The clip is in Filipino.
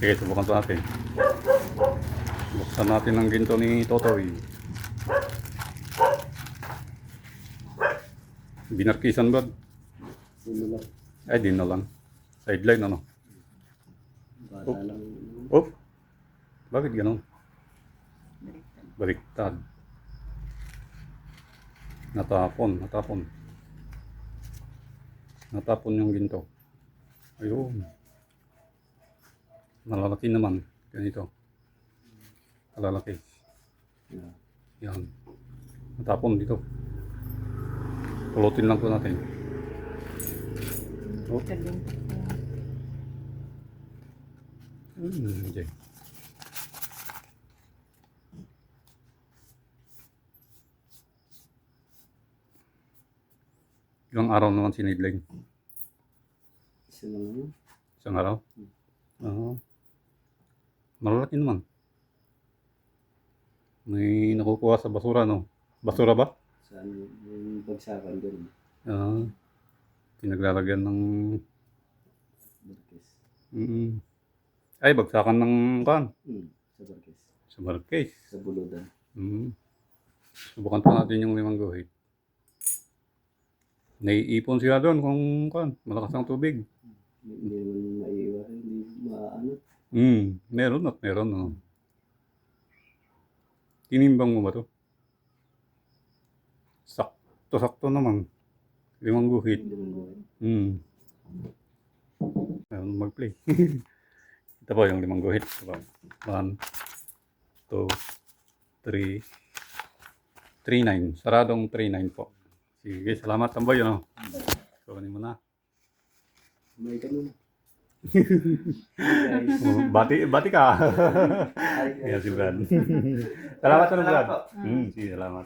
Sige, subukan pa natin. Buksan natin ang ginto ni Totoy. Binarkisan ba? Sino lang. Ay, di na lang. Sideline ano? Bata lang. Oh! Bakit ganun? Baliktad. Natapon. Natapon yung ginto. Ayun. Malalaki naman. Ganito. Malalaki. Yeah. Yan. Natapon dito. Pulutin lang po natin. Oh. Okay. Ilang araw naman sinidling? Isa lang naman. Isang araw? Oo. Malalaki naman. May nakukuha sa basura, no? Basura ba? Saan yung bagsakan doon? Pinaglalagyan ng... Barkes. Ay, bagsakan ng kan. Sa barkes. Sa barkes. Sa buludan. Subukan pa natin yung limang guhit. Naiipon sila doon kung kan, malakas ang tubig. Hindi naman maiiwas. Hindi maano. Meron at meron. No? Tinimbang mo ba to? Sakto naman. Limang guhit. Hindi naman gawin. Ayun, mag-play. Ito po yung limang guhit. 1, 2, 3, 3-9. Saradong 3-9 po. Sige, salamat tamboy. Ano? Kunin mo na. May ganun. Bati ka. Yes, si Brad. Salamat, Brad. Sige, salamat.